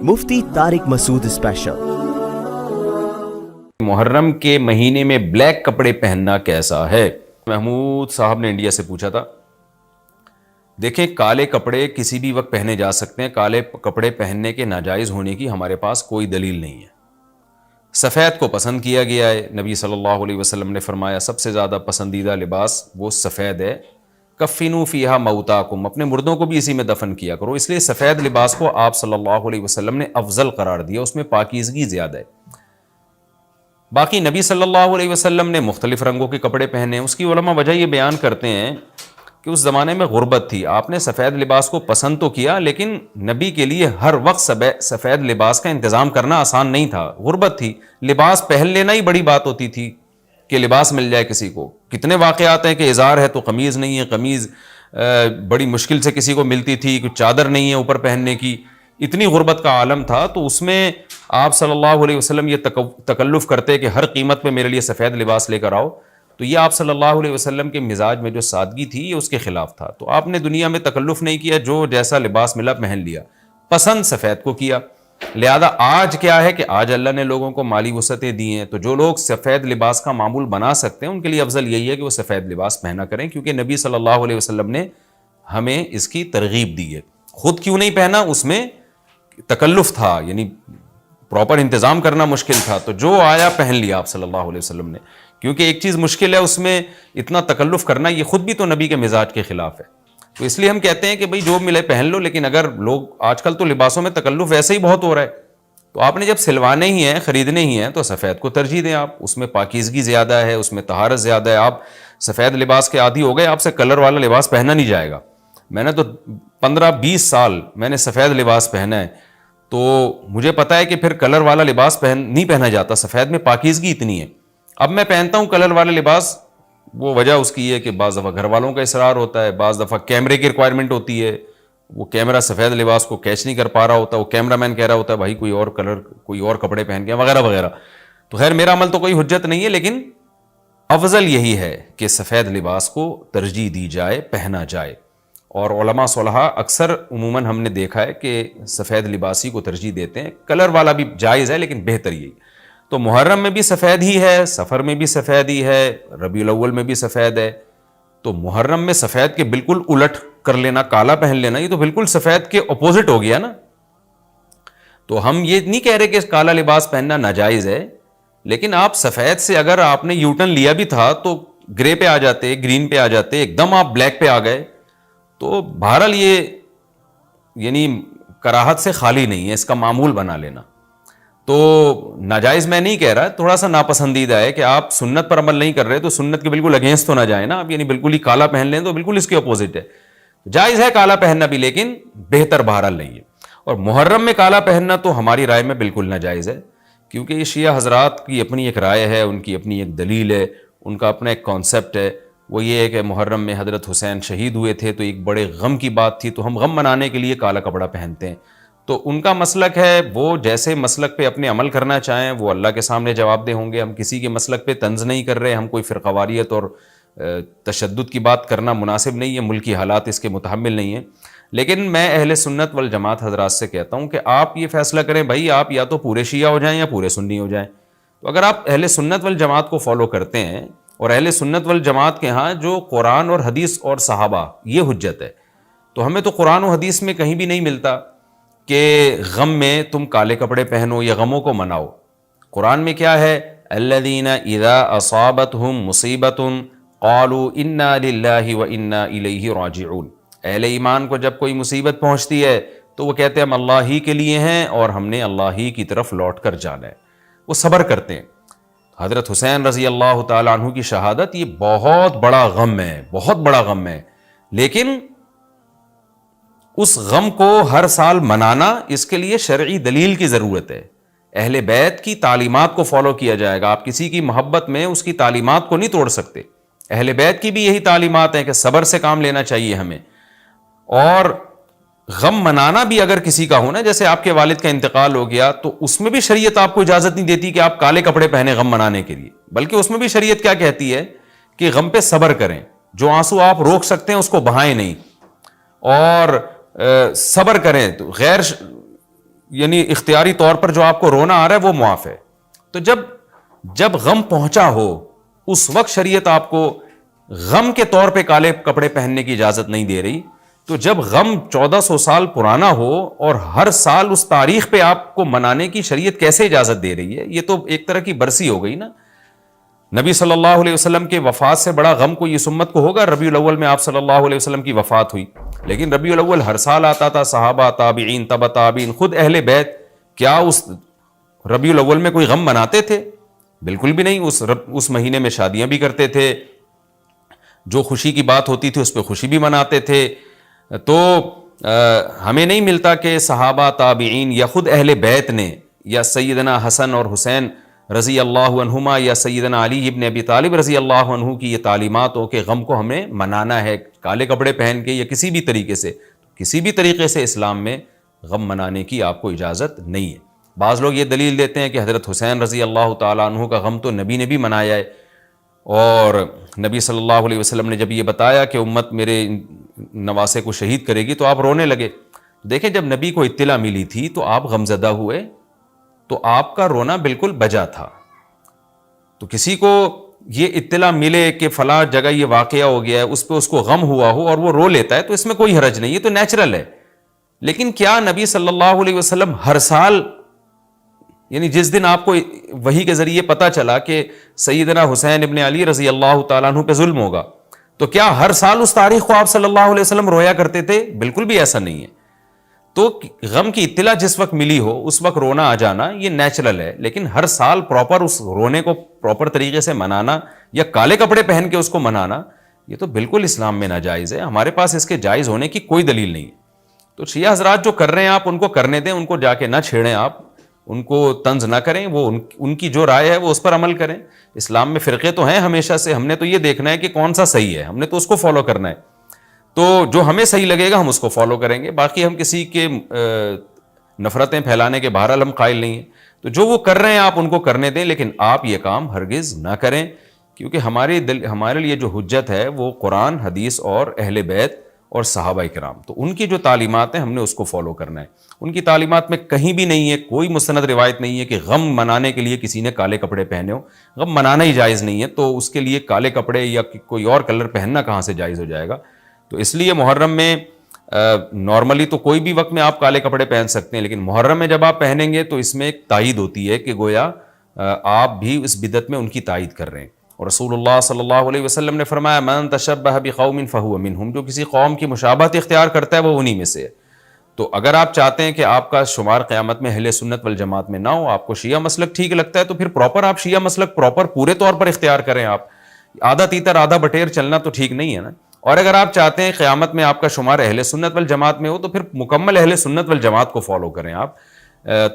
مفتی طارق مسعود special. محرم کے مہینے میں بلیک کپڑے پہننا کیسا ہے؟ محمود صاحب نے انڈیا سے پوچھا تھا۔ دیکھیں، کالے کپڑے کسی بھی وقت پہنے جا سکتے ہیں، کالے کپڑے پہننے کے ناجائز ہونے کی ہمارے پاس کوئی دلیل نہیں ہے۔ سفید کو پسند کیا گیا ہے، نبی صلی اللہ علیہ وسلم نے فرمایا سب سے زیادہ پسندیدہ لباس وہ سفید ہے۔ کفنوا فیہا موتاکم، اپنے مردوں کو بھی اسی میں دفن کیا کرو۔ اس لیے سفید لباس کو آپ صلی اللہ علیہ وسلم نے افضل قرار دیا، اس میں پاکیزگی زیادہ ہے۔ باقی نبی صلی اللہ علیہ وسلم نے مختلف رنگوں کے کپڑے پہنے، اس کی علماء وجہ یہ بیان کرتے ہیں کہ اس زمانے میں غربت تھی، آپ نے سفید لباس کو پسند تو کیا، لیکن نبی کے لیے ہر وقت سفید لباس کا انتظام کرنا آسان نہیں تھا، غربت تھی، لباس پہن لینا ہی بڑی بات ہوتی تھی کہ لباس مل جائے کسی کو۔ کتنے واقعات ہیں کہ ازار ہے تو قمیض نہیں ہے، قمیض بڑی مشکل سے کسی کو ملتی تھی، کچھ چادر نہیں ہے اوپر پہننے کی، اتنی غربت کا عالم تھا۔ تو اس میں آپ صلی اللہ علیہ وسلم یہ تکلف کرتے کہ ہر قیمت پہ میرے لیے سفید لباس لے کر آؤ، تو یہ آپ صلی اللہ علیہ وسلم کے مزاج میں جو سادگی تھی یہ اس کے خلاف تھا۔ تو آپ نے دنیا میں تکلف نہیں کیا، جو جیسا لباس ملا پہن لیا، پسند سفید کو کیا۔ لہذا آج کیا ہے کہ آج اللہ نے لوگوں کو مالی وسعتیں دی ہیں، تو جو لوگ سفید لباس کا معمول بنا سکتے ہیں ان کے لیے افضل یہی ہے کہ وہ سفید لباس پہنا کریں، کیونکہ نبی صلی اللہ علیہ وسلم نے ہمیں اس کی ترغیب دی ہے۔ خود کیوں نہیں پہنا؟ اس میں تکلف تھا، یعنی پراپر انتظام کرنا مشکل تھا، تو جو آیا پہن لیا آپ صلی اللہ علیہ وسلم نے، کیونکہ ایک چیز مشکل ہے اس میں اتنا تکلف کرنا، یہ خود بھی تو نبی کے مزاج کے خلاف ہے۔ تو اس لیے ہم کہتے ہیں کہ بھئی جو ملے پہن لو، لیکن اگر لوگ آج کل تو لباسوں میں تکلف ویسے ہی بہت ہو رہا ہے، تو آپ نے جب سلوانے ہی ہیں، خریدنے ہی ہیں، تو سفید کو ترجیح دیں آپ، اس میں پاکیزگی زیادہ ہے، اس میں طہارت زیادہ ہے۔ آپ سفید لباس کے عادی ہو گئے، آپ سے کلر والا لباس پہنا نہیں جائے گا۔ میں نے تو 15-20 سال میں نے سفید لباس پہنا ہے، تو مجھے پتا ہے کہ پھر کلر والا لباس نہیں پہنا جاتا، سفید میں پاکیزگی اتنی ہے۔ اب میں پہنتا ہوں کلر والا لباس، وہ وجہ اس کی ہے کہ بعض دفعہ گھر والوں کا اصرار ہوتا ہے، بعض دفعہ کیمرے کی ریکوائرمنٹ ہوتی ہے، وہ کیمرہ سفید لباس کو کیچ نہیں کر پا رہا ہوتا، وہ کیمرہ مین کہہ رہا ہوتا ہے بھائی کوئی اور کلر، کوئی اور کپڑے پہن کے وغیرہ وغیرہ۔ تو خیر میرا عمل تو کوئی حجت نہیں ہے، لیکن افضل یہی ہے کہ سفید لباس کو ترجیح دی جائے، پہنا جائے۔ اور علماء صلحاء اکثر عموماً ہم نے دیکھا ہے کہ سفید لباسی کو ترجیح دیتے ہیں، کلر والا بھی جائز ہے لیکن بہتر یہی۔ تو محرم میں بھی سفید ہی ہے، سفر میں بھی سفید ہی ہے، ربیع الاول میں بھی سفید ہے، تو محرم میں سفید کے بالکل الٹ کر لینا، کالا پہن لینا، یہ تو بالکل سفید کے اپوزٹ ہو گیا نا۔ تو ہم یہ نہیں کہہ رہے کہ کالا لباس پہننا ناجائز ہے، لیکن آپ سفید سے اگر آپ نے یو ٹرن لیا بھی تھا تو گرے پہ آ جاتے، گرین پہ آ جاتے، ایک دم آپ بلیک پہ آ گئے، تو بہرحال یہ یعنی کراہت سے خالی نہیں ہے، اس کا معمول بنا لینا۔ تو ناجائز میں نہیں کہہ رہا، تھوڑا سا ناپسندیدہ ہے کہ آپ سنت پر عمل نہیں کر رہے تو سنت کے بالکل اگینسٹ تو نہ جائیں نا آپ، یعنی بالکل ہی کالا پہن لیں تو بالکل اس کے اپوزٹ ہے۔ جائز ہے کالا پہننا بھی، لیکن بہتر بہرحال نہیں ہے۔ اور محرم میں کالا پہننا تو ہماری رائے میں بالکل ناجائز ہے، کیونکہ یہ شیعہ حضرات کی اپنی ایک رائے ہے، ان کی اپنی ایک دلیل ہے، ان کا اپنا ایک کانسیپٹ ہے۔ وہ یہ ہے کہ محرم میں حضرت حسین شہید ہوئے تھے تو ایک بڑے غم کی بات تھی، تو ہم غم منانے کے لیے کالا کپڑا پہنتے ہیں۔ تو ان کا مسلک ہے، وہ جیسے مسلک پہ اپنے عمل کرنا چاہیں وہ اللہ کے سامنے جواب دہ ہوں گے۔ ہم کسی کے مسلک پہ طنز نہیں کر رہے، ہم کوئی فرقہ واریت اور تشدد کی بات کرنا مناسب نہیں ہے، ملکی حالات اس کے متحمل نہیں ہیں۔ لیکن میں اہل سنت والجماعت حضرات سے کہتا ہوں کہ آپ یہ فیصلہ کریں بھائی، آپ یا تو پورے شیعہ ہو جائیں یا پورے سنی ہو جائیں۔ تو اگر آپ اہل سنت والجماعت کو فالو کرتے ہیں، اور اہل سنت والجماعت کے ہاں جو قرآن اور حدیث اور صحابہ یہ حجت ہے، تو ہمیں تو قرآن و حدیث میں کہیں بھی نہیں ملتا کہ غم میں تم کالے کپڑے پہنو یا غموں کو مناؤ۔ قرآن میں کیا ہے؟ الذین اذا اصابتہم مصیبۃ قالوا انا للہ وانا الیہ راجعون۔ اہل ایمان کو جب کوئی مصیبت پہنچتی ہے تو وہ کہتے ہیں ہم اللہ ہی کے لیے ہیں اور ہم نے اللہ ہی کی طرف لوٹ کر جانا ہے، وہ صبر کرتے ہیں۔ حضرت حسین رضی اللہ تعالیٰ عنہ کی شہادت یہ بہت بڑا غم ہے، بہت بڑا غم ہے، لیکن اس غم کو ہر سال منانا، اس کے لیے شرعی دلیل کی ضرورت ہے۔ اہل بیت کی تعلیمات کو فالو کیا جائے گا، آپ کسی کی محبت میں اس کی تعلیمات کو نہیں توڑ سکتے۔ اہل بیت کی بھی یہی تعلیمات ہیں کہ صبر سے کام لینا چاہیے ہمیں، اور غم منانا بھی اگر کسی کا ہونا، جیسے آپ کے والد کا انتقال ہو گیا تو اس میں بھی شریعت آپ کو اجازت نہیں دیتی کہ آپ کالے کپڑے پہنے غم منانے کے لیے، بلکہ اس میں بھی شریعت کیا کہتی ہے کہ غم پہ صبر کریں، جو آنسو آپ روک سکتے ہیں اس کو بہائیں نہیں، اور صبر کریں۔ تو غیر یعنی اختیاری طور پر جو آپ کو رونا آ رہا ہے وہ معاف ہے. تو جب غم پہنچا ہو اس وقت شریعت آپ کو غم کے طور پہ کالے کپڑے پہننے کی اجازت نہیں دے رہی. تو جب غم 1400 سال پرانا ہو اور ہر سال اس تاریخ پہ آپ کو منانے کی شریعت کیسے اجازت دے رہی ہے؟ یہ تو ایک طرح کی برسی ہو گئی نا. نبی صلی اللہ علیہ وسلم کے وفات سے بڑا غم کوئی اس امت کو ہوگا؟ ربیع الاول میں آپ صلی اللہ علیہ وسلم کی وفات ہوئی, لیکن ربیع الاول ہر سال آتا تھا. صحابہ, تابعین, تبع تابعین, خود اہل بیت کیا اس ربیع الاول میں کوئی غم مناتے تھے؟ بالکل بھی نہیں. اس مہینے میں شادیاں بھی کرتے تھے, جو خوشی کی بات ہوتی تھی اس پہ خوشی بھی مناتے تھے. تو ہمیں نہیں ملتا کہ صحابہ, تابعین یا خود اہل بیت نے یا سیدنا حسن اور حسین رضی اللہ عنہما یا سیدنا علی ابن ابی طالب رضی اللہ عنہ کی یہ تعلیمات ہو کہ غم کو ہمیں منانا ہے کالے کپڑے پہن کے یا کسی بھی طریقے سے. کسی بھی طریقے سے اسلام میں غم منانے کی آپ کو اجازت نہیں ہے. بعض لوگ یہ دلیل دیتے ہیں کہ حضرت حسین رضی اللہ تعالیٰ عنہ کا غم تو نبی نے بھی منایا ہے, اور نبی صلی اللہ علیہ وسلم نے جب یہ بتایا کہ امت میرے نواسے کو شہید کرے گی تو آپ رونے لگے. دیکھیں, جب نبی کو اطلاع ملی تھی تو آپ غمزدہ ہوئے, تو آپ کا رونا بالکل بجا تھا. تو کسی کو یہ اطلاع ملے کہ فلاں جگہ یہ واقعہ ہو گیا ہے, اس پہ اس کو غم ہوا ہو اور وہ رو لیتا ہے, تو اس میں کوئی حرج نہیں, یہ تو نیچرل ہے. لیکن کیا نبی صلی اللہ علیہ وسلم ہر سال, یعنی جس دن آپ کو وحی کے ذریعے پتہ چلا کہ سیدنا حسین ابن علی رضی اللہ تعالیٰ عنہ پہ ظلم ہوگا, تو کیا ہر سال اس تاریخ کو آپ صلی اللہ علیہ وسلم رویا کرتے تھے؟ بالکل بھی ایسا نہیں ہے. تو غم کی اطلاع جس وقت ملی ہو اس وقت رونا آ جانا یہ نیچرل ہے, لیکن ہر سال پراپر اس رونے کو پراپر طریقے سے منانا یا کالے کپڑے پہن کے اس کو منانا, یہ تو بالکل اسلام میں ناجائز ہے. ہمارے پاس اس کے جائز ہونے کی کوئی دلیل نہیں ہے. تو شیعہ حضرات جو کر رہے ہیں آپ ان کو کرنے دیں, ان کو جا کے نہ چھیڑیں, آپ ان کو طنز نہ کریں, وہ ان کی جو رائے ہے وہ اس پر عمل کریں. اسلام میں فرقے تو ہیں ہمیشہ سے, ہم نے تو یہ دیکھنا ہے کہ کون سا صحیح ہے, ہم نے تو اس کو فالو کرنا ہے. تو جو ہمیں صحیح لگے گا ہم اس کو فالو کریں گے. باقی ہم کسی کے نفرتیں پھیلانے کے بہرحال ہم قائل نہیں ہیں. تو جو وہ کر رہے ہیں آپ ان کو کرنے دیں, لیکن آپ یہ کام ہرگز نہ کریں, کیونکہ ہمارے لیے جو حجت ہے وہ قرآن, حدیث اور اہل بیت اور صحابہ کرام, تو ان کی جو تعلیمات ہیں ہم نے اس کو فالو کرنا ہے. ان کی تعلیمات میں کہیں بھی نہیں ہے, کوئی مستند روایت نہیں ہے کہ غم منانے کے لیے کسی نے کالے کپڑے پہنے ہو. غم منانا ہی جائز نہیں ہے, تو اس کے لیے کالے کپڑے یا کوئی اور کلر پہننا کہاں سے جائز ہو جائے گا؟ تو اس لیے محرم میں نارملی تو کوئی بھی وقت میں آپ کالے کپڑے پہن سکتے ہیں, لیکن محرم میں جب آپ پہنیں گے تو اس میں ایک تائید ہوتی ہے کہ گویا آپ بھی اس بدعت میں ان کی تائید کر رہے ہیں. اور رسول اللہ صلی اللہ علیہ وسلم نے فرمایا, من تشبہ بقوم فہو منہم, جو کسی قوم کی مشابہت اختیار کرتا ہے وہ انہی میں سے ہے. تو اگر آپ چاہتے ہیں کہ آپ کا شمار قیامت میں اہل سنت والجماعت میں نہ ہو, آپ کو شیعہ مسلک ٹھیک لگتا ہے, تو پھر پراپر آپ شیعہ مسلک پراپر پورے طور پر اختیار کریں. آپ آدھا تیتر آدھا بٹیر چلنا تو ٹھیک نہیں ہے نا. اور اگر آپ چاہتے ہیں قیامت میں آپ کا شمار اہل سنت والجماعت میں ہو, تو پھر مکمل اہل سنت والجماعت کو فالو کریں آپ,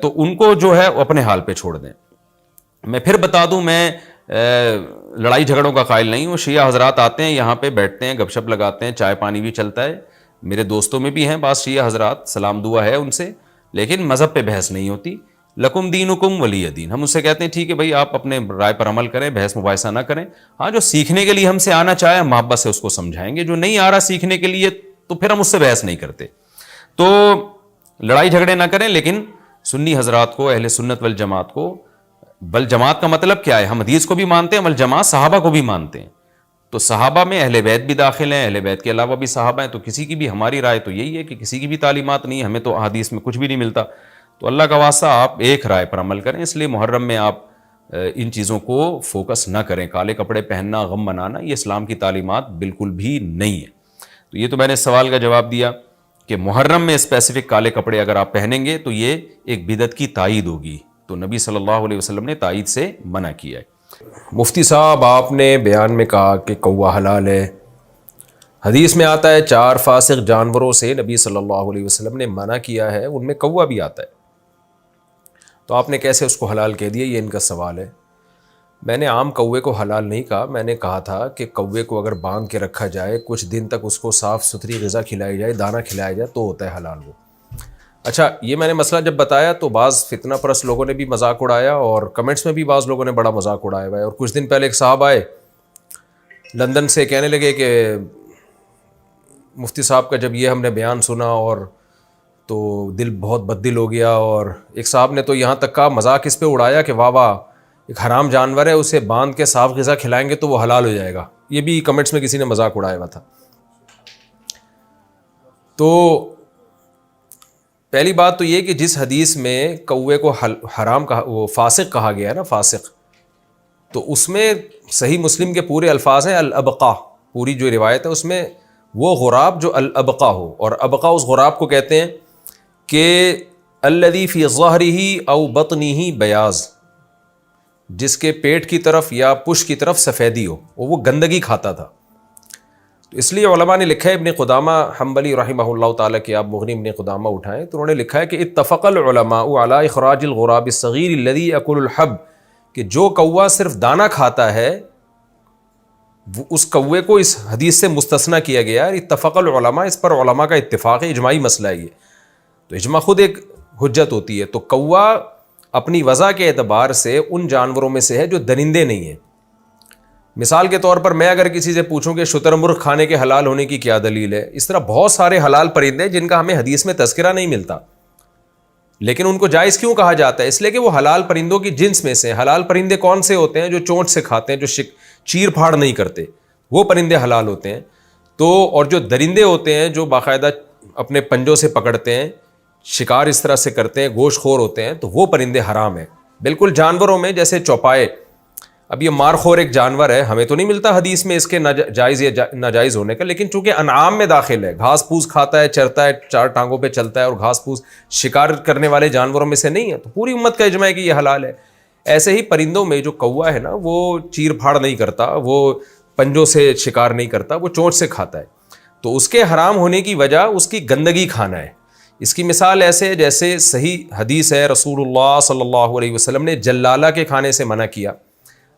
تو ان کو جو ہے اپنے حال پہ چھوڑ دیں. میں پھر بتا دوں, میں لڑائی جھگڑوں کا قائل نہیں ہوں. شیعہ حضرات آتے ہیں یہاں پہ بیٹھتے ہیں, گپ شپ لگاتے ہیں, چائے پانی بھی چلتا ہے. میرے دوستوں میں بھی ہیں بعض شیعہ حضرات, سلام دعا ہے ان سے, لیکن مذہب پہ بحث نہیں ہوتی. لکم دینکم ولی دین, ہم ان سے کہتے ہیں ٹھیک ہے بھائی آپ اپنے رائے پر عمل کریں, بحث مباحثہ نہ کریں. ہاں, جو سیکھنے کے لیے ہم سے آنا چاہے ہم محبت سے اس کو سمجھائیں گے, جو نہیں آ رہا سیکھنے کے لیے تو پھر ہم اس سے بحث نہیں کرتے. تو لڑائی جھگڑے نہ کریں, لیکن سنی حضرات کو, اہل سنت والجماعت کو, والجماعت کا مطلب کیا ہے؟ ہم حدیث کو بھی مانتے ہیں, والجماعت صحابہ کو بھی مانتے ہیں. تو صحابہ میں اہل بیت بھی داخل ہیں, اہل بیت کے علاوہ بھی صحابہ ہیں. تو کسی کی بھی, ہماری رائے تو یہی ہے کہ کسی کی بھی تعلیمات نہیں, ہمیں تو حدیث میں کچھ بھی نہیں ملتا. تو اللہ کا واسطہ آپ ایک رائے پر عمل کریں. اس لیے محرم میں آپ ان چیزوں کو فوکس نہ کریں. کالے کپڑے پہننا, غم منانا, یہ اسلام کی تعلیمات بالکل بھی نہیں ہے. تو یہ تو میں نے سوال کا جواب دیا کہ محرم میں اسپیسیفک کالے کپڑے اگر آپ پہنیں گے تو یہ ایک بدعت کی تائید ہوگی. تو نبی صلی اللہ علیہ وسلم نے تائید سے منع کیا ہے. مفتی صاحب, آپ نے بیان میں کہا کہ کوا حلال ہے. حدیث میں آتا ہے 4 فاسق جانوروں سے نبی صلی اللہ علیہ وسلم نے منع کیا ہے, ان میں کوا بھی آتا ہے. تو آپ نے کیسے اس کو حلال کہہ دیا؟ یہ ان کا سوال ہے. میں نے عام کوے کو حلال نہیں کہا, میں نے کہا تھا کہ کوے کو اگر باندھ کے رکھا جائے, کچھ دن تک اس کو صاف ستھری غذا کھلائی جائے, دانہ کھلایا جائے, تو ہوتا ہے حلال وہ. اچھا, یہ میں نے مسئلہ جب بتایا تو بعض فتنہ پرست لوگوں نے بھی مذاق اڑایا, اور کمنٹس میں بھی بعض لوگوں نے بڑا مذاق اڑایا ہوا ہے. اور کچھ دن پہلے ایک صاحب آئے لندن سے, کہنے لگے کہ مفتی صاحب کا جب یہ ہم نے بیان سنا اور تو دل بہت بد دل ہو گیا. اور ایک صاحب نے تو یہاں تک کا مذاق اس پہ اڑایا کہ واہ واہ ایک حرام جانور ہے, اسے باندھ کے صاف غذا کھلائیں گے تو وہ حلال ہو جائے گا. یہ بھی کمنٹس میں کسی نے مذاق اڑایا ہوا تھا. تو پہلی بات تو یہ کہ جس حدیث میں کوے کو حرام کہا, وہ فاسق کہا گیا ہے نا, فاسق, تو اس میں صحیح مسلم کے پورے الفاظ ہیں الابقا. پوری جو روایت ہے اس میں وہ غراب جو الابقا ہو, اور ابقا اس غراب کو کہتے ہیں کہ الذی فی ظہرہ او بطنہ بیاض, جس کے پیٹ کی طرف یا پشت کی طرف سفیدی ہو, وہ گندگی کھاتا تھا. تو اس لیے علماء نے لکھا ہے, ابن قدامہ حنبلی رحمہ اللہ تعالیٰ کی آپ مغنی ابن قدامہ اٹھائیں تو انہوں نے لکھا ہے کہ اتفق العلماء علی اخراج الغراب الصغیر الذی یاکل الحب, کہ جو کوا صرف دانہ کھاتا ہے اس کوے کو اس حدیث سے مستثنیٰ کیا گیا ہے. اتفق العلماء, اس پر علماء کا اتفاق ہے, اجماعی مسئلہ ہے یہ. تو اجماع خود ایک حجت ہوتی ہے. تو کوا اپنی وضع کے اعتبار سے ان جانوروں میں سے ہے جو درندے نہیں ہیں. مثال کے طور پر میں اگر کسی سے پوچھوں کہ شتر مرغ کھانے کے حلال ہونے کی کیا دلیل ہے, اس طرح بہت سارے حلال پرندے ہیں جن کا ہمیں حدیث میں تذکرہ نہیں ملتا, لیکن ان کو جائز کیوں کہا جاتا ہے؟ اس لیے کہ وہ حلال پرندوں کی جنس میں سے. حلال پرندے کون سے ہوتے ہیں؟ جو چونچ سے کھاتے ہیں, جو چیر پھاڑ نہیں کرتے, وہ پرندے حلال ہوتے ہیں. تو اور جو درندے ہوتے ہیں جو باقاعدہ اپنے پنجوں سے پکڑتے ہیں, شکار اس طرح سے کرتے ہیں, گوشت خور ہوتے ہیں, تو وہ پرندے حرام ہیں. بالکل جانوروں میں جیسے چوپائے, اب یہ مار خور ایک جانور ہے, ہمیں تو نہیں ملتا حدیث میں اس کے جائز یا ناجائز ہونے کا, لیکن چونکہ انعام میں داخل ہے, گھاس پھوس کھاتا ہے, چرتا ہے, چار ٹانگوں پہ چلتا ہے, اور گھاس پھوس شکار کرنے والے جانوروں میں سے نہیں ہے, تو پوری امت کا اجماع ہے کہ یہ حلال ہے. ایسے ہی پرندوں میں جو کوا ہے نا, وہ چیر پھاڑ نہیں کرتا, وہ پنجوں سے شکار نہیں کرتا, وہ چونچ سے کھاتا ہے. تو اس کے حرام ہونے کی وجہ اس کی گندگی کھانا ہے. اس کی مثال ایسے جیسے صحیح حدیث ہے, رسول اللہ صلی اللہ علیہ وسلم نے جلالہ کے کھانے سے منع کیا.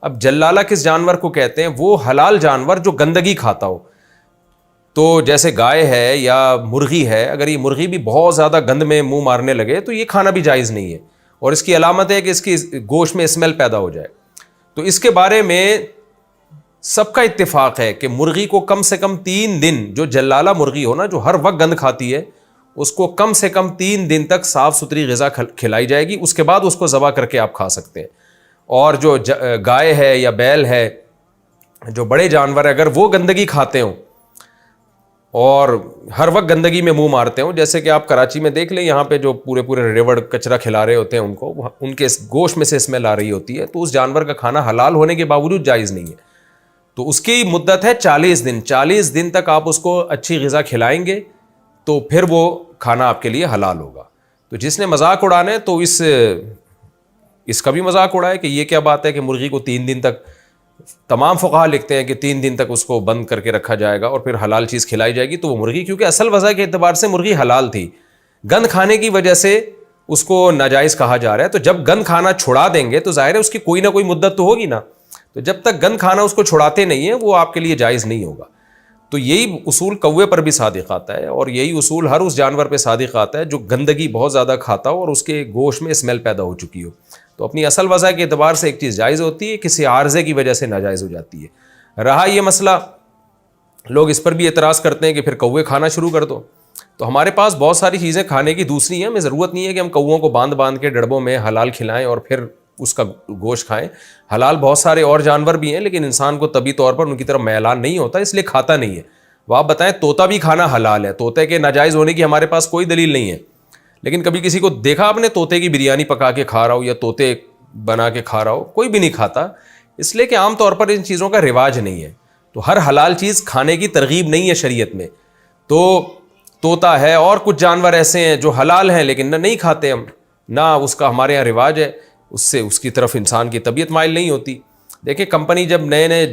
اب جلالہ کس جانور کو کہتے ہیں؟ وہ حلال جانور جو گندگی کھاتا ہو. تو جیسے گائے ہے یا مرغی ہے, اگر یہ مرغی بھی بہت زیادہ گند میں منہ مارنے لگے تو یہ کھانا بھی جائز نہیں ہے, اور اس کی علامت ہے کہ اس کی گوشت میں اسمیل پیدا ہو جائے. تو اس کے بارے میں سب کا اتفاق ہے کہ مرغی کو کم سے کم 3 دن, جو جلالہ مرغی ہو نا, جو ہر وقت گند کھاتی ہے, اس کو کم سے کم 3 دن تک صاف ستھری غذا کھلائی جائے گی. اس کے بعد اس کو ذبح کر کے آپ کھا سکتے ہیں. اور جو گائے ہے یا بیل ہے, جو بڑے جانور ہے, اگر وہ گندگی کھاتے ہوں اور ہر وقت گندگی میں منہ مارتے ہوں, جیسے کہ آپ کراچی میں دیکھ لیں, یہاں پہ جو پورے ریوڑ کچرا کھلا رہے ہوتے ہیں ان کو, ان کے گوشت میں سے اسمیل آ رہی ہوتی ہے, تو اس جانور کا کھانا حلال ہونے کے باوجود جائز نہیں ہے. تو اس کی مدت ہے 40 دن. 40 دن تک آپ اس کو اچھی غذا کھلائیں گے تو پھر وہ کھانا آپ کے لیے حلال ہوگا. تو جس نے مذاق اڑانا ہے تو اس کا بھی مذاق اڑائے کہ یہ کیا بات ہے کہ مرغی کو 3 دن تک, تمام فقہا لکھتے ہیں کہ 3 دن تک اس کو بند کر کے رکھا جائے گا اور پھر حلال چیز کھلائی جائے گی. تو وہ مرغی, کیونکہ اصل وجہ کے اعتبار سے مرغی حلال تھی, گند کھانے کی وجہ سے اس کو ناجائز کہا جا رہا ہے. تو جب گند کھانا چھڑا دیں گے تو ظاہر ہے اس کی کوئی نہ کوئی مدت تو ہوگی نا. تو جب تک گند کھانا اس کو چھڑاتے نہیں ہیں وہ آپ کے لیے جائز نہیں ہوگا. تو یہی اصول کوے پر بھی صادق آتا ہے, اور یہی اصول ہر اس جانور پہ صادق آتا ہے جو گندگی بہت زیادہ کھاتا ہو اور اس کے گوشت میں اسمیل پیدا ہو چکی ہو. تو اپنی اصل وجہ کے اعتبار سے ایک چیز جائز ہوتی ہے, کسی عارضے کی وجہ سے ناجائز ہو جاتی ہے. رہا یہ مسئلہ, لوگ اس پر بھی اعتراض کرتے ہیں کہ پھر کوے کھانا شروع کر دو. تو ہمارے پاس بہت ساری چیزیں کھانے کی دوسری ہیں, ہمیں ضرورت نہیں ہے کہ ہم کووں کو باندھ کے ڈڑبوں میں حلال کھلائیں اور پھر اس کا گوشت کھائیں. حلال بہت سارے اور جانور بھی ہیں, لیکن انسان کو طبی طور پر ان کی طرف میلان نہیں ہوتا, اس لیے کھاتا نہیں ہے. وہ آپ بتائیں, طوطا بھی کھانا حلال ہے, طوطے کے ناجائز ہونے کی ہمارے پاس کوئی دلیل نہیں ہے. لیکن کبھی کسی کو دیکھا آپ نے طوطے کی بریانی پکا کے کھا رہا ہو یا طوطے بنا کے کھا رہا ہو؟ کوئی بھی نہیں کھاتا, اس لیے کہ عام طور پر ان چیزوں کا رواج نہیں ہے. تو ہر حلال چیز کھانے کی ترغیب نہیں ہے شریعت میں. تو طوطا ہے اور کچھ جانور ایسے ہیں جو حلال ہیں لیکن نہ نہیں کھاتے ہم, نہ اس کا ہمارے یہاں رواج ہے, اس سے اس کی طرف انسان کی طبیعت مائل نہیں ہوتی. دیکھیں کمپنی جب نئے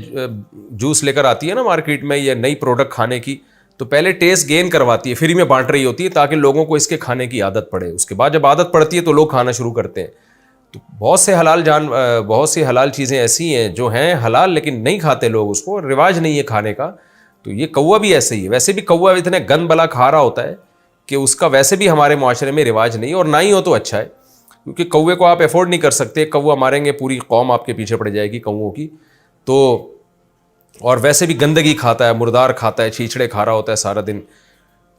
جوس لے کر آتی ہے نا مارکیٹ میں, یہ نئی پروڈکٹ کھانے کی, تو پہلے ٹیسٹ گین کرواتی ہے, فری میں بانٹ رہی ہوتی ہے تاکہ لوگوں کو اس کے کھانے کی عادت پڑے. اس کے بعد جب عادت پڑتی ہے تو لوگ کھانا شروع کرتے ہیں. تو بہت سی حلال چیزیں ایسی ہیں جو ہیں حلال لیکن نہیں کھاتے لوگ, اس کو رواج نہیں ہے کھانے کا. تو یہ کوا بھی ایسے ہی ہے. ویسے بھی کوا اتنے گند بلا کھا رہا ہوتا ہے کہ اس کا ویسے بھی ہمارے معاشرے میں رواج نہیں, اور نہ ہی ہو تو اچھا ہے, کیونکہ کوے کو آپ افورڈ نہیں کر سکتے. کوا ماریں گے پوری قوم آپ کے پیچھے پڑ جائے گی کووں کی. تو اور ویسے بھی گندگی کھاتا ہے, مردار کھاتا ہے, چھیچڑے کھا رہا ہوتا ہے سارا دن.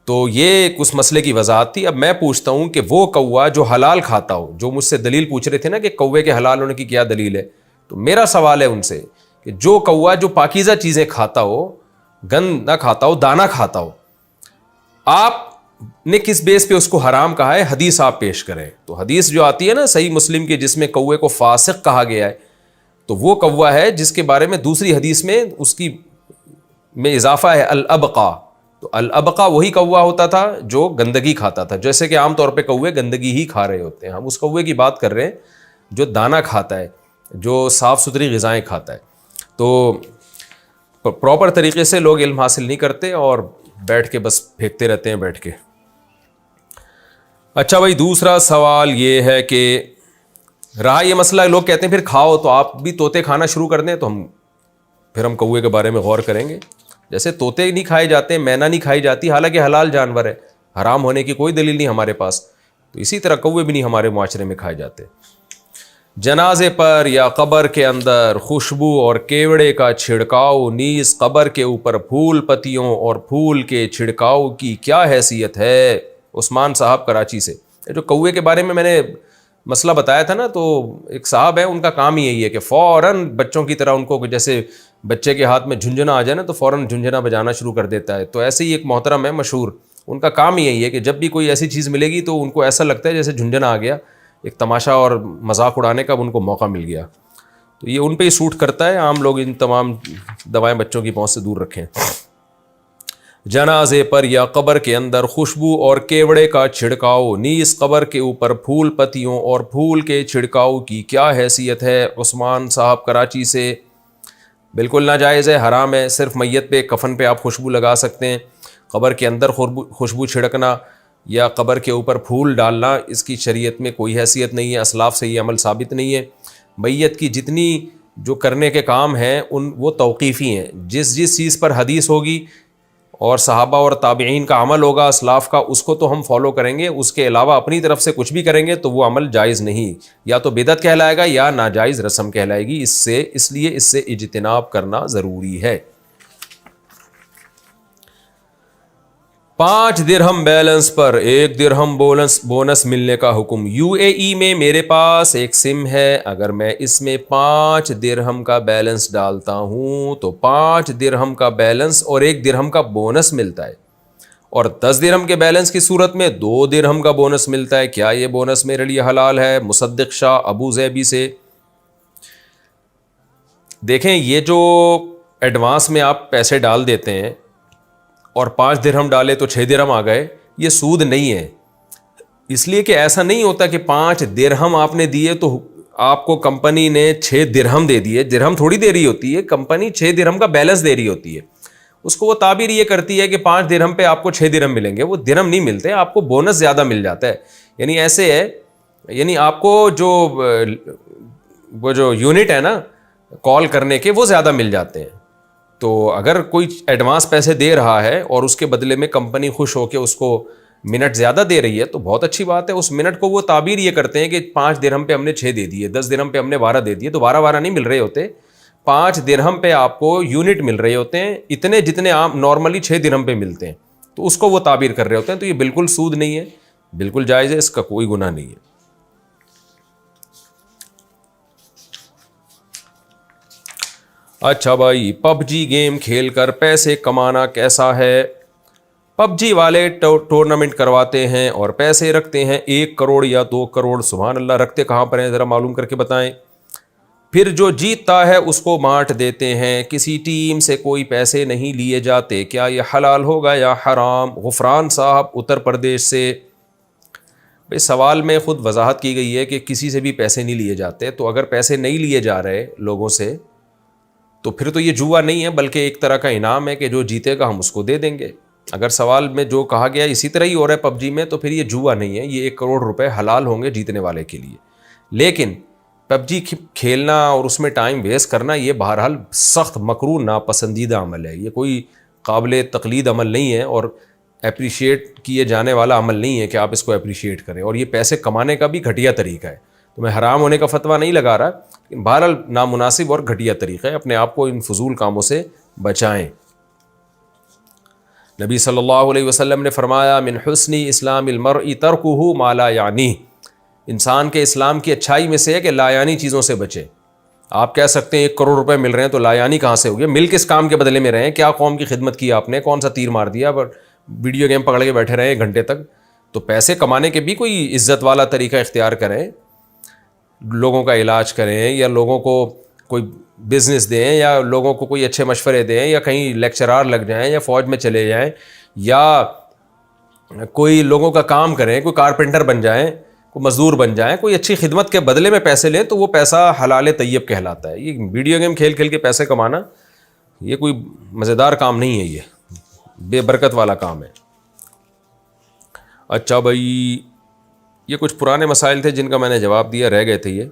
تو یہ اس مسئلے کی وضاحت تھی. اب میں پوچھتا ہوں کہ وہ کوا جو حلال کھاتا ہو, جو مجھ سے دلیل پوچھ رہے تھے نا کہ کوے کے حلال ہونے کی کیا دلیل ہے, تو میرا سوال ہے ان سے کہ جو کوا جو پاکیزہ چیزیں کھاتا ہو, گند نہ کھاتا ہو, دانا کھاتا ہو, آپ نے کس بیس پہ اس کو حرام کہا ہے؟ حدیث آپ پیش کریں. تو حدیث جو آتی ہے نا صحیح مسلم کی, جس میں کوے کو فاسق کہا گیا ہے, تو وہ کوا ہے جس کے بارے میں دوسری حدیث میں اس کی میں اضافہ ہے الابقا. تو الابقا وہی کوا ہوتا تھا جو گندگی کھاتا تھا. جیسے کہ عام طور پہ کوے گندگی ہی کھا رہے ہوتے ہیں, ہم اس کوے کی بات کر رہے ہیں جو دانا کھاتا ہے, جو صاف ستھری غذائیں کھاتا ہے. تو پراپر طریقے سے لوگ علم حاصل نہیں کرتے اور بیٹھ کے بس پھینکتے رہتے ہیں بیٹھ کے. اچھا بھائی, دوسرا سوال یہ ہے کہ رہا یہ مسئلہ, لوگ کہتے ہیں پھر کھاؤ, تو آپ بھی طوطے کھانا شروع کر دیں تو پھر ہم کوے کے بارے میں غور کریں گے. جیسے طوطے نہیں کھائے جاتے, مینا نہیں کھائی جاتی, حالانکہ حلال جانور ہے, حرام ہونے کی کوئی دلیل نہیں ہمارے پاس, تو اسی طرح کوے بھی نہیں ہمارے معاشرے میں کھائے جاتے. جنازے پر یا قبر کے اندر خوشبو اور کیوڑے کا چھڑکاؤ, نیز قبر کے اوپر پھول پتیوں اور پھول کے چھڑکاؤ کی کیا حیثیت ہے؟ عثمان صاحب کراچی سے. جو کوے کے بارے میں میں نے مسئلہ بتایا تھا نا, تو ایک صاحب ہے, ان کا کام ہی یہی ہے کہ فوراً بچوں کی طرح ان کو جیسے بچے کے ہاتھ میں جھنجھنا آ جائے نا تو فوراً جھنجھنا بجانا شروع کر دیتا ہے. تو ایسے ہی ایک محترم ہے مشہور, ان کا کام ہی یہی ہے کہ جب بھی کوئی ایسی چیز ملے گی تو ان کو ایسا لگتا ہے جیسے جھنجھنا آ گیا, ایک تماشا اور مذاق اڑانے کا ان کو موقع مل گیا. تو یہ ان پہ ہی سوٹ کرتا ہے. عام لوگ ان تمام دوائیں بچوں کی پہنچ سے دور رکھیں. جنازے پر یا قبر کے اندر خوشبو اور کیوڑے کا چھڑکاؤ, نیز قبر کے اوپر پھول پتیوں اور پھول کے چھڑکاؤ کی کیا حیثیت ہے؟ عثمان صاحب کراچی سے. بالکل ناجائز ہے, حرام ہے. صرف میت پہ, کفن پہ آپ خوشبو لگا سکتے ہیں. قبر کے اندر خوشبو چھڑکنا یا قبر کے اوپر پھول ڈالنا, اس کی شریعت میں کوئی حیثیت نہیں ہے. اسلاف سے یہ عمل ثابت نہیں ہے. میت کی جتنی جو کرنے کے کام ہیں وہ توقیفی ہیں. جس چیز پر حدیث ہوگی اور صحابہ اور تابعین کا عمل ہوگا اسلاف کا, اس کو تو ہم فالو کریں گے. اس کے علاوہ اپنی طرف سے کچھ بھی کریں گے تو وہ عمل جائز نہیں, یا تو بدعت کہلائے گا یا ناجائز رسم کہلائے گی. اس لیے اس سے اجتناب کرنا ضروری ہے. 5 درہم بیلنس پر 1 درہم بونس ملنے کا حکم. UAE میں میرے پاس ایک سم ہے, اگر میں اس میں 5 درہم کا بیلنس ڈالتا ہوں تو 5 درہم کا بیلنس اور 1 درہم کا بونس ملتا ہے, اور 10 درہم کے بیلنس کی صورت میں 2 درہم کا بونس ملتا ہے. کیا یہ بونس میرے لیے حلال ہے؟ مصدق شاہ ابو ظبی سے. دیکھیں, یہ جو ایڈوانس میں آپ پیسے ڈال دیتے ہیں اور 5 درہم ڈالے تو 6 درہم آ گئے, یہ سود نہیں ہے. اس لیے کہ ایسا نہیں ہوتا کہ 5 درہم آپ نے دیے تو آپ کو کمپنی نے 6 درہم دے دیے. درہم تھوڑی دے رہی ہوتی ہے, کمپنی 6 درہم کا بیلنس دے رہی ہوتی ہے. اس کو وہ تعبیر یہ کرتی ہے کہ 5 درہم پہ آپ کو 6 درہم ملیں گے. وہ درہم نہیں ملتے, آپ کو بونس زیادہ مل جاتا ہے. یعنی ایسے ہے, یعنی آپ کو وہ جو یونٹ ہے نا کال کرنے کے, وہ زیادہ مل جاتے ہیں. تو اگر کوئی ایڈوانس پیسے دے رہا ہے اور اس کے بدلے میں کمپنی خوش ہو کے اس کو منٹ زیادہ دے رہی ہے تو بہت اچھی بات ہے. اس منٹ کو وہ تعبیر یہ کرتے ہیں کہ 5 درہم پہ ہم نے 6 دے دیے, 10 درہم پہ ہم نے 12 دے دیے. تو 12 نہیں مل رہے ہوتے, 5 درہم پہ آپ کو یونٹ مل رہے ہوتے ہیں, اتنے جتنے آپ نارملی 6 درہم پہ ملتے ہیں. تو اس کو وہ تعبیر کر رہے ہوتے ہیں. تو یہ بالکل سود نہیں ہے, بالکل جائز ہے, اس کا کوئی گناہ نہیں ہے. اچھا بھائی, پب جی گیم کھیل کر پیسے کمانا کیسا ہے؟ پب جی والے ٹورنامنٹ کرواتے ہیں اور پیسے رکھتے ہیں 1 کروڑ یا 2 کروڑ. سبحان اللہ, رکھتے کہاں پر ہیں ذرا معلوم کر کے بتائیں. پھر جو جیتتا ہے اس کو بانٹ دیتے ہیں, کسی ٹیم سے کوئی پیسے نہیں لیے جاتے. کیا یہ حلال ہوگا یا حرام؟ غفران صاحب اتر پردیش سے. بھائی سوال میں خود وضاحت کی گئی ہے کہ کسی سے بھی پیسے نہیں لیے جاتے. تو اگر پیسے نہیں لیے جا رہے لوگوں سے تو پھر تو یہ جوا نہیں ہے, بلکہ ایک طرح کا انعام ہے کہ جو جیتے گا ہم اس کو دے دیں گے. اگر سوال میں جو کہا گیا اسی طرح ہی ہو رہا ہے پب جی میں, تو پھر یہ جوا نہیں ہے, یہ 1 کروڑ روپے حلال ہوں گے جیتنے والے کے لیے. لیکن پب جی کھیلنا اور اس میں ٹائم ویسٹ کرنا یہ بہرحال سخت مکروہ ناپسندیدہ عمل ہے. یہ کوئی قابل تقلید عمل نہیں ہے اور اپریشیٹ کیے جانے والا عمل نہیں ہے کہ آپ اس کو اپریشیٹ کریں. اور یہ پیسے کمانے کا بھی گھٹیا طریقہ ہے. تو میں حرام ہونے کا فتویٰ نہیں لگا رہا, لیکن بہرحال نامناسب اور گھٹیا طریقہ ہے. اپنے آپ کو ان فضول کاموں سے بچائیں. نبی صلی اللہ علیہ وسلم نے فرمایا من حسن اسلام المرء ترکہ ما لا یعنی، انسان کے اسلام کی اچھائی میں سے ہے کہ لا یعنی چیزوں سے بچے. آپ کہہ سکتے ہیں 1 کروڑ روپے مل رہے ہیں تو لا یعنی کہاں سے ہو گیا؟ مل کس کام کے بدلے میں رہے ہیں؟ کیا قوم کی خدمت کی آپ نے؟ کون سا تیر مار دیا؟ ویڈیو گیم پکڑ کے بیٹھے رہے 1 گھنٹے تک؟ تو پیسے کمانے کے بھی کوئی عزت والا طریقہ اختیار کریں، لوگوں کا علاج کریں، یا لوگوں کو کوئی بزنس دیں، یا لوگوں کو کوئی اچھے مشورے دیں، یا کہیں لیکچرار لگ جائیں، یا فوج میں چلے جائیں، یا کوئی لوگوں کا کام کریں، کوئی کارپینٹر بن جائیں، کوئی مزدور بن جائیں، کوئی اچھی خدمت کے بدلے میں پیسے لیں تو وہ پیسہ حلال طیب کہلاتا ہے. یہ ویڈیو گیم کھیل کھیل کے پیسے کمانا یہ کوئی مزیدار کام نہیں ہے، یہ بے برکت والا کام ہے. اچھا بھائی، یہ کچھ پرانے مسائل تھے جن کا میں نے جواب دیا، رہ گئے تھے یہ.